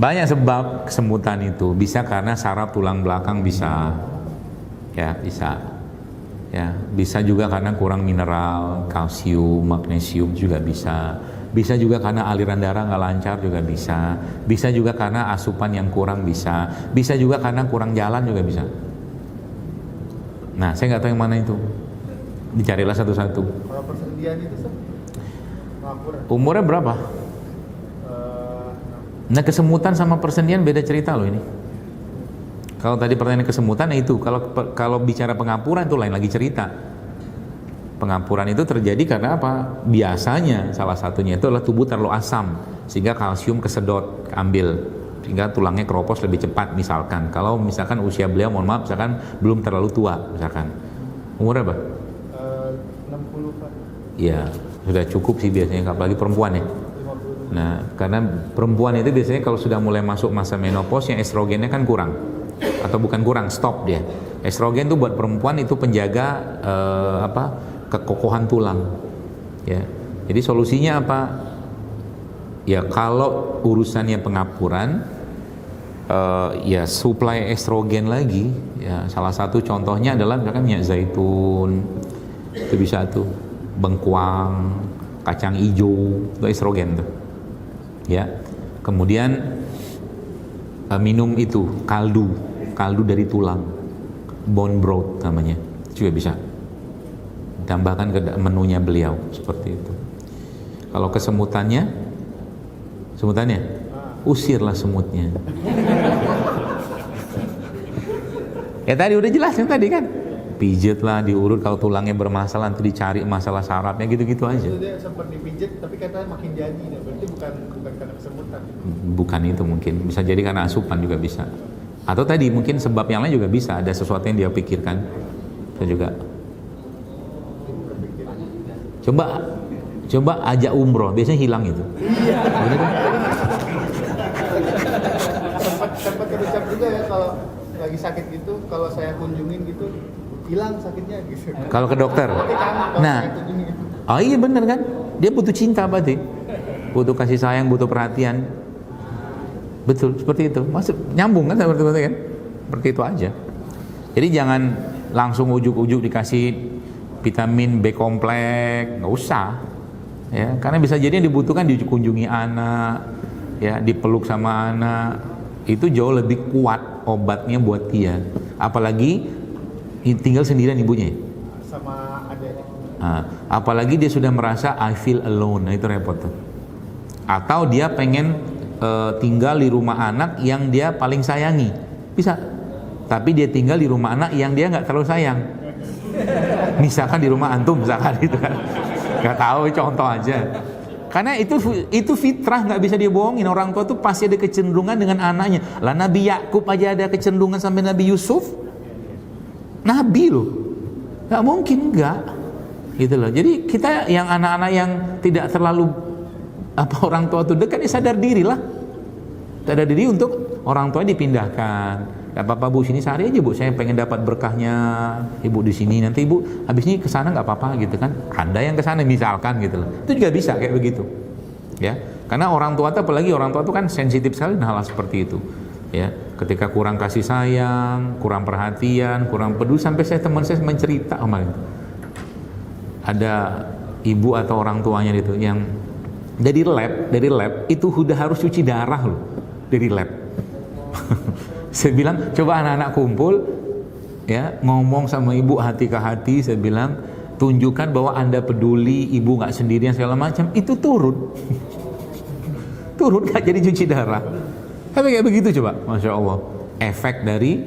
Banyak sebab kesemutan itu. Bisa karena saraf tulang belakang bisa. Ya, bisa. Ya, bisa juga karena kurang mineral, kalsium, magnesium juga bisa. Bisa juga karena aliran darah nggak lancar juga bisa. Bisa juga karena asupan yang kurang bisa. Bisa juga karena kurang jalan juga bisa. Nah, saya nggak tahu yang mana itu. Dicarilah satu-satu. Kalau persendian itu umurnya berapa? Nah, kesemutan sama persendian beda cerita loh ini. Kalau tadi pertanyaan kesemutan itu, kalau bicara pengampuran itu lain lagi cerita. Pengampuran itu terjadi karena apa? Biasanya salah satunya itu adalah tubuh terlalu asam sehingga kalsium kesedot, keambil, sehingga tulangnya keropos lebih cepat misalkan. Kalau misalkan usia beliau, mohon maaf, misalkan belum terlalu tua misalkan. Umur berapa? 60 Pak. Iya, sudah cukup sih biasanya, apalagi perempuan ya. 50. Nah, karena perempuan itu biasanya kalau sudah mulai masuk masa menopause, yang estrogennya kan kurang. Atau bukan kurang, stop dia. Estrogen itu buat perempuan itu penjaga kekokohan tulang. Ya. Jadi solusinya apa? Ya kalau urusannya pengapuran, ya suplai estrogen lagi. Ya salah satu contohnya adalah misalkan minyak zaitun, itu bisa tuh, bengkuang, kacang hijau, itu estrogen tuh. Ya. Kemudian minum itu kaldu dari tulang, bone broth namanya, juga bisa. Tambahkan ke menunya beliau seperti itu. Kalau kesemutannya, usirlah semutnya. Ya tadi udah jelas yang tadi kan, pijetlah, diurut, kalau tulangnya bermasalah nanti dicari masalah sarafnya, gitu-gitu aja. Itu dia sempat dipijet tapi katanya makin jadi, berarti bukan karena kesemutan. Bukan itu, mungkin bisa jadi karena asupan juga bisa. Atau tadi mungkin sebab yang lain juga bisa, ada sesuatu yang dia pikirkan. Bisa juga. Coba ajak umroh, biasanya hilang itu. Bener kan? Sempat terucap juga ya, kalau lagi sakit gitu, kalau saya kunjungin gitu hilang sakitnya gitu. Kalau ke dokter. Nah, oh iya bener kan? Dia butuh cinta berarti. Butuh kasih sayang, butuh perhatian. Betul, seperti itu. Masuk nyambung kan seperti itu kan? Seperti itu aja. Jadi jangan langsung ujuk-ujuk dikasih vitamin B kompleks, nggak usah. Ya, karena bisa jadi yang dibutuhkan dikunjungi anak, ya, dipeluk sama anak. Itu jauh lebih kuat obatnya buat dia. Apalagi tinggal sendirian ibunya. Sama adanya. Nah, apalagi dia sudah merasa I feel alone, nah itu repot tuh. Atau dia pengen tinggal di rumah anak yang dia paling sayangi, bisa. Tapi dia tinggal di rumah anak yang dia nggak terlalu sayang. Misalkan di rumah antum, misalkan itu kan, nggak tahu, contoh aja. Karena itu fitrah, nggak bisa dibohongin. Orang tua tuh pasti ada kecenderungan dengan anaknya. Lah Nabi Yakub aja ada kecenderungan sampai Nabi Yusuf. Nabi loh, nggak mungkin nggak, gitu loh. Jadi kita yang anak-anak yang tidak terlalu orang tua tuh dekat, sadar diri lah. Sadar diri untuk orang tua dipindahkan. Gak apa-apa Bu, sini sehari aja Bu, saya pengen dapat berkahnya Ibu di sini. Nanti Ibu habis ini kesana nggak apa-apa gitu kan. Anda yang kesana misalkan gitu loh. Itu juga bisa kayak begitu. Ya, karena orang tua tuh, apalagi orang tua tuh kan sensitif sekali dengan hal seperti itu. Ya, ketika kurang kasih sayang, kurang perhatian, kurang peduli, sampai teman saya mencerita kemarin. Ada ibu atau orang tuanya itu yang dari lab itu udah harus cuci darah loh, dari lab. Saya bilang coba anak-anak kumpul ya, ngomong sama ibu hati ke hati, saya bilang tunjukkan bahwa Anda peduli, ibu nggak sendirian segala macam, itu turun. Turun, nggak jadi cuci darah. Tapi kayak begitu coba, Masya Allah, efek dari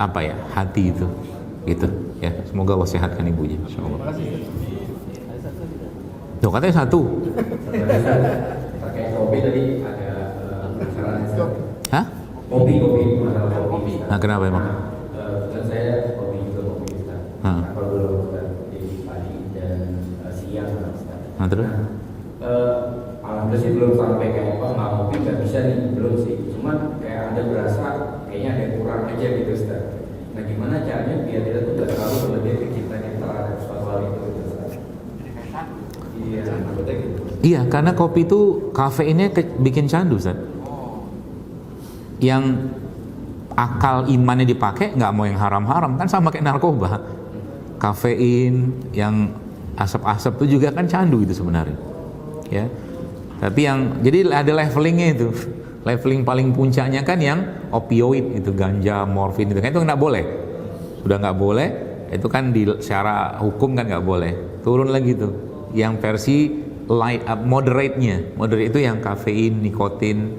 apa ya, hati itu gitu ya. Semoga Allah sehatkan ibunya, Masya Allah. Tuh katanya satu. Terkait kopi tadi ada masalah. Hah? Kopi masalah kopi. Nah kenapa emang? Kan saya kopi juga Ustaz. Kalau belum Ustaz di pagi dan siang Ustaz. Nah terus? Alhamdulillah sih belum sampai kayak nggak kopi nggak bisa nih, belum sih. Cuman kayak ada berasa kayaknya ada yang kurang aja gitu Ustaz. Nah gimana caranya biar kita tuh nggak terlalu berlebihan kecintaan terhadap suatu hal itu Ustaz? Iya, maksudnya gitu. Iya, karena kopi itu kafeinnya bikin candu, Ustaz. yang akal imannya dipakai nggak mau yang haram-haram, kan sama kayak narkoba. Kafein yang asap-asap itu juga kan candu itu sebenarnya, ya. Tapi yang jadi ada levelingnya itu. Leveling paling puncaknya kan yang opioid itu, ganja, morfin itu kan, itu nggak boleh. Sudah nggak boleh, itu kan di secara hukum kan nggak boleh. Turun lagi tuh, yang versi light, moderate-nya. Moderate itu yang kafein, nikotin,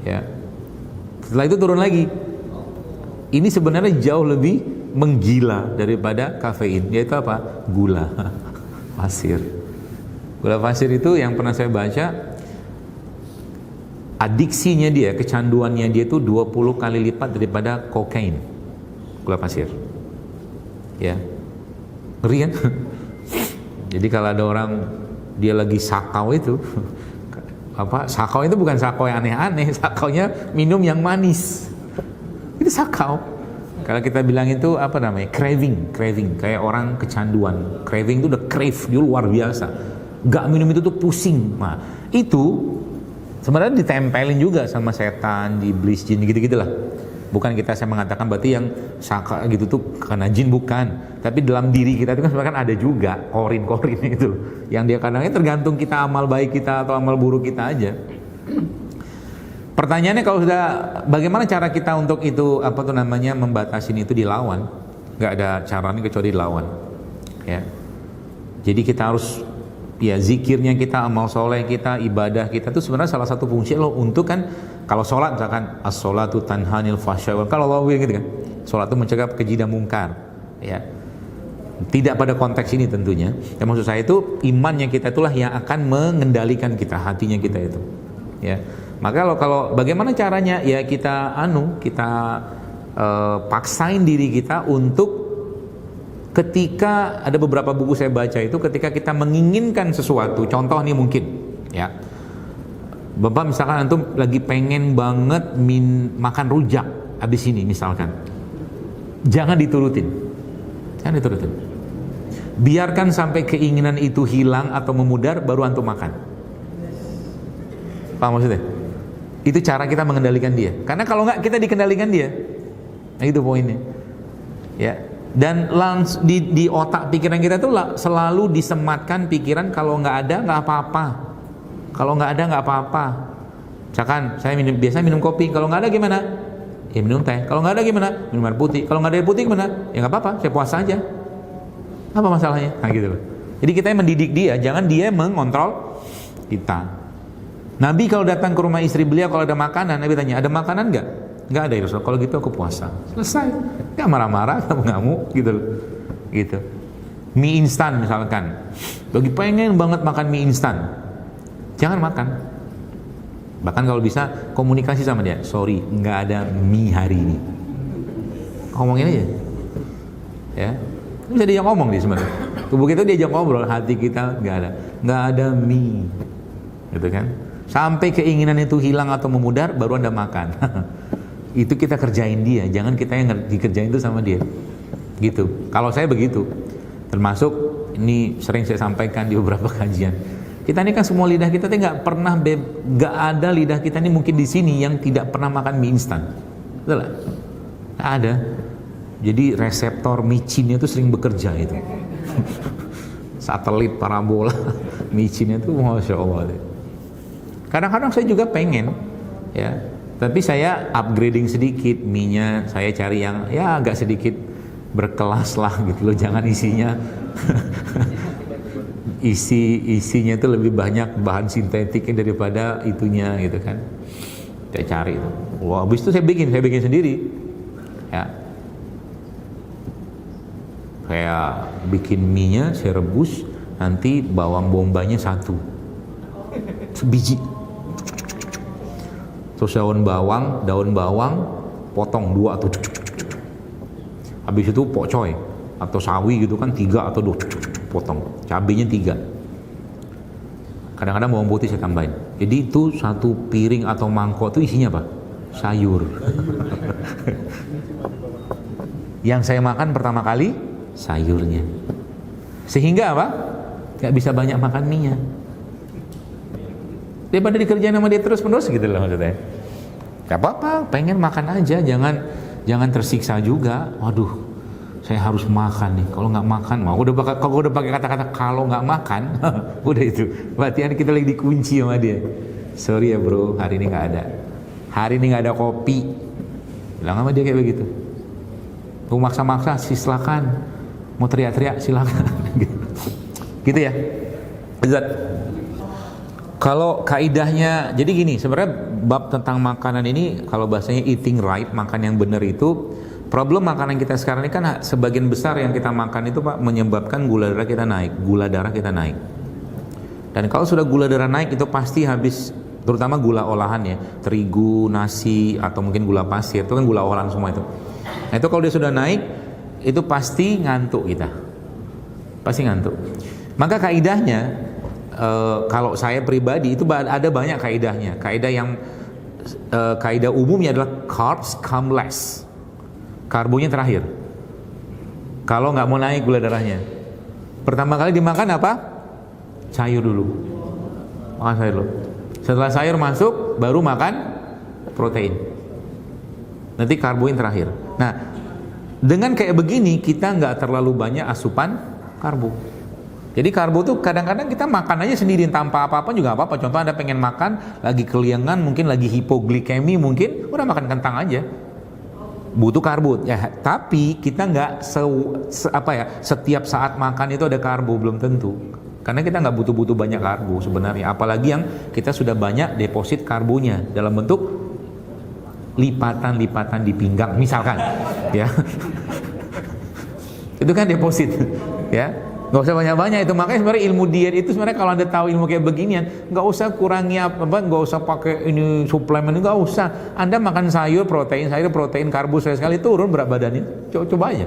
ya. Setelah itu turun lagi. Ini sebenarnya jauh lebih menggila daripada kafein, yaitu apa? Gula pasir. Gula pasir itu yang pernah saya baca, adiksinya dia, kecanduannya dia itu 20 kali lipat daripada kokain. Gula pasir. Ya. Ngeri kan? Jadi kalau ada orang dia lagi sakau itu, sakau itu bukan sakau yang aneh-aneh, sakaunya minum yang manis. Itu sakau. Kalau kita bilang itu apa namanya? Craving, kayak orang kecanduan. Craving itu udah crave, dia luar biasa. Gak minum itu tuh pusing. Nah, itu sebenarnya ditempelin juga sama setan, iblis, jin, gitu-gitulah. Bukan saya mengatakan berarti yang saka gitu tuh karena jin, bukan. Tapi dalam diri kita itu kan sebenarnya ada juga korin itu. Yang dia kadangnya tergantung kita amal baik kita atau amal buruk kita aja. Pertanyaannya kalau sudah, bagaimana cara kita untuk itu membatasin itu, dilawan? Nggak ada caranya kecuali dilawan. Ya. Jadi kita harus, ya, zikirnya kita, amal soleh kita, ibadah kita itu sebenarnya salah satu fungsi loh untuk kan, kalau sholat misalkan as-sholatu tanhanil fahsya'i, kalau Allah bilang gitu kan, sholat itu mencegah keji dan mungkar, ya. Tidak pada konteks ini tentunya. Yang maksud saya itu imannya kita itulah yang akan mengendalikan kita, hatinya kita itu, ya. Maka kalau bagaimana caranya, ya kita paksain diri kita untuk, ketika ada beberapa buku saya baca itu, ketika kita menginginkan sesuatu, contoh nih mungkin, ya, Bapak misalkan antum lagi pengen banget makan rujak habis ini misalkan, jangan diturutin, biarkan sampai keinginan itu hilang atau memudar, baru antum makan. Paham maksudnya? Itu cara kita mengendalikan dia. Karena kalau nggak, kita dikendalikan dia. Nah, itu poinnya, ya. Dan langsung di otak pikiran kita tuh selalu disematkan pikiran, kalau nggak ada nggak apa-apa, kalau nggak ada nggak apa-apa. Misalkan saya biasa minum kopi, kalau nggak ada gimana? Ya minum teh. Kalau nggak ada gimana? Minum air putih. Kalau nggak ada air putih gimana? Ya nggak apa-apa, saya puasa aja. Apa masalahnya? Nah gitu loh. Jadi kita yang mendidik dia, jangan dia mengontrol kita. Nabi kalau datang ke rumah istri beliau, kalau ada makanan, Nabi tanya, ada makanan nggak? Nggak ada ya Rasul. Kalau gitu aku puasa. Selesai. Nggak marah-marah, nggak mengamuk, gitu. Mie instan misalkan, lagi pengen banget makan mie instan, jangan makan. Bahkan kalau bisa komunikasi sama dia, sorry, nggak ada mie hari ini. Ngomongin aja, ya. Bisa diajak ngomong dia sebenarnya. Tubuh kita diajak ngobrol, hati kita nggak ada mie, gitu kan? Sampai keinginan itu hilang atau memudar, baru Anda makan. Itu kita kerjain dia, jangan kita yang dikerjain itu sama dia. Gitu. Kalau saya begitu. Termasuk ini sering saya sampaikan di beberapa kajian. Kita ini kan semua lidah kita nggak pernah nggak ada lidah kita ini mungkin di sini yang tidak pernah makan mie instan. Betul lah? Nggak ada. Jadi reseptor micinnya itu sering bekerja itu. Satelit parabola micinnya itu masya Allah. Kadang-kadang saya juga pengen, ya, tapi saya upgrading sedikit mie-nya, saya cari yang ya agak sedikit berkelas lah gitu loh, jangan isinya isinya itu lebih banyak bahan sintetiknya daripada itunya gitu kan. Saya cari itu. Wah, habis itu saya bikin sendiri. Ya. Saya bikin mie-nya, saya rebus, nanti bawang bombay-nya 1 sebiji. Terus daun bawang potong 2 atau habis itu pokcoy atau sawi gitu kan 3 atau 2 potong, cabenya 3. Kadang-kadang bawang putih saya tambahin. Jadi itu 1 piring atau mangkok itu isinya apa? Sayur. Yang saya makan pertama kali sayurnya, sehingga apa? Gak bisa banyak makan mie-nya. Daripada dikerjain sama dia terus-menerus gitu loh maksudnya. Gak apa-apa, pengen makan aja, jangan tersiksa juga. Waduh, saya harus makan nih. Kalau nggak makan, kalau udah pakai kata-kata kalau nggak makan, udah itu. Berarti kita lagi dikunci sama dia. Sorry ya bro, hari ini nggak ada. Hari ini nggak ada kopi. Bilang sama dia kayak begitu. Mau maksa-maksa, silakan. Mau teriak-teriak, silakan. Gitu ya. Zat. Kalau kaidahnya, jadi gini, sebenarnya bab tentang makanan ini, kalau bahasanya eating right, makan yang benar itu, problem makanan kita sekarang ini kan sebagian besar yang kita makan itu Pak menyebabkan gula darah kita naik. Dan kalau sudah gula darah naik itu pasti habis, terutama gula olahan ya, terigu, nasi, atau mungkin gula pasir, itu kan gula olahan semua itu. Nah itu kalau dia sudah naik, itu pasti ngantuk kita. Pasti ngantuk. Maka kaidahnya, kalau saya pribadi itu ada banyak kaidahnya. Kaidah umumnya adalah carbs come last. Karbonya terakhir. Kalau nggak mau naik gula darahnya, pertama kali dimakan apa? Sayur dulu. Makan sayur dulu. Setelah sayur masuk, baru makan protein. Nanti karboin terakhir. Nah, dengan kayak begini kita nggak terlalu banyak asupan karbo. Jadi karbo tuh kadang-kadang kita makan aja sendirian tanpa apa-apa juga apa-apa. Contoh Anda pengen makan, lagi keliengan, mungkin lagi hipoglikemi, mungkin udah makan kentang aja. Butuh karbo ya, tapi kita nggak setiap saat makan itu ada karbo, belum tentu. Karena kita nggak butuh banyak karbo sebenarnya. Apalagi yang kita sudah banyak deposit karbonya dalam bentuk lipatan-lipatan di pinggang, misalkan, ya. Itu kan deposit, ya. Nggak usah banyak-banyak itu. Makanya sebenarnya ilmu diet itu sebenarnya kalau Anda tahu ilmu kayak beginian, nggak usah kurangi nggak usah pakai ini suplemen, nggak usah. Anda makan sayur protein, karbo sekali turun berat badannya. Coba aja.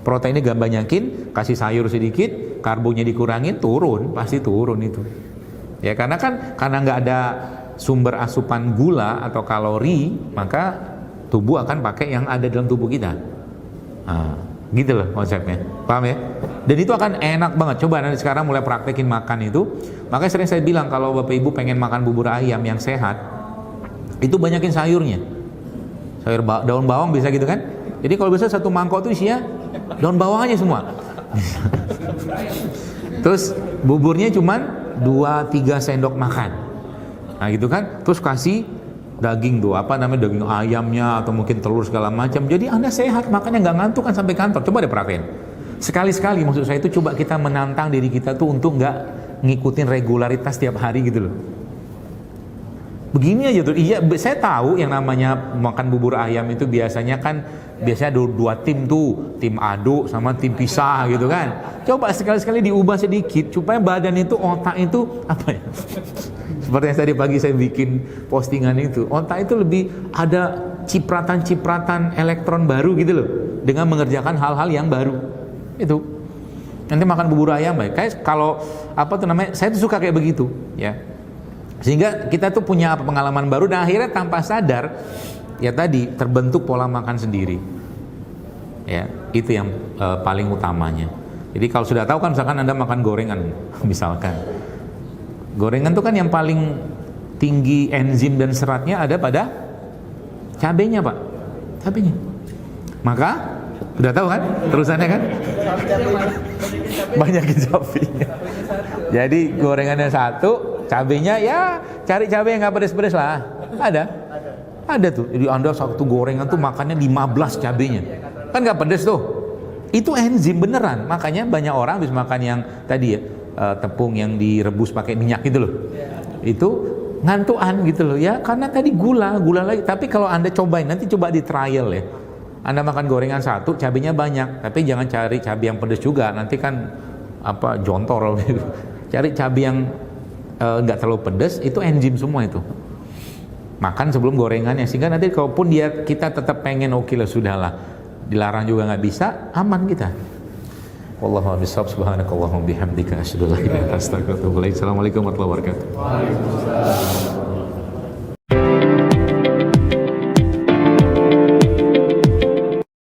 Proteinnya gak banyakin, kasih sayur sedikit, karbonya dikurangin, turun, pasti turun itu. Ya karena nggak ada sumber asupan gula atau kalori, maka tubuh akan pakai yang ada dalam tubuh kita. Nah, gitu loh konsepnya, paham ya? Dan itu akan enak banget. Coba nanti sekarang mulai praktekin makan itu. Makanya sering saya bilang kalau Bapak Ibu pengen makan bubur ayam yang sehat, itu banyakin sayurnya. Sayur daun bawang bisa gitu kan? Jadi kalau bisa satu mangkok itu isinya daun bawang aja semua. Terus buburnya cuman 2-3 sendok makan. Nah gitu kan? Terus kasih daging tuh, daging ayamnya atau mungkin telur segala macam. Jadi Anda sehat, makanya nggak ngantuk kan sampai kantor. Coba deh perhatiin. Sekali-sekali maksud saya itu coba kita menantang diri kita tuh untuk nggak ngikutin regularitas tiap hari gitu loh. Begini aja tuh. Iya, saya tahu yang namanya makan bubur ayam itu biasanya ada 2 tim tuh, tim adu sama tim pisah gitu kan. Coba sekali-sekali diubah sedikit supaya badan itu, otak itu seperti yang tadi pagi saya bikin postingan itu, otak itu lebih ada cipratan-cipratan elektron baru gitu loh, dengan mengerjakan hal-hal yang baru. Itu nanti makan bubur ayam baik. Kayak kalau saya tuh suka kayak begitu, ya. Sehingga kita tuh punya pengalaman baru dan akhirnya tanpa sadar ya tadi terbentuk pola makan sendiri. Ya, itu yang paling utamanya. Jadi kalau sudah tahu kan misalkan Anda makan gorengan misalkan. Gorengan itu kan yang paling tinggi enzim dan seratnya ada pada cabenya, Pak. Cabenya. Maka udah tahu kan terusannya kan? Banyakin cabenya. Jadi gorengannya 1, cabenya ya cari cabai yang nggak pedes-pedes lah. Ada tuh. Jadi Anda satu gorengan tuh makannya 15 cabenya. Kan nggak pedes tuh. Itu enzim beneran. Makanya banyak orang habis makan yang tadi ya, tepung yang direbus pakai minyak gitu loh. Itu ngantuan gitu loh ya, karena tadi gula lagi. Tapi kalau Anda cobain, nanti coba di trial ya. Anda makan gorengan 1, cabenya banyak, tapi jangan cari cabai yang pedes juga. Nanti kan jontor gitu. Cari cabai yang nggak terlalu pedes, itu enzim semua itu. Makan sebelum gorengannya, sehingga nanti kalaupun kita tetap pengen oke lah sudahlah, dilarang juga nggak bisa, aman kita. Wallahu a'lam bishawab. Subhanakallahumma bihamdika asyhadu an la ilaha illa anta astaghfiruka wa atubu ilaik. Assalamualaikum warahmatullahi wabarakatuh. Waalaikumsalam.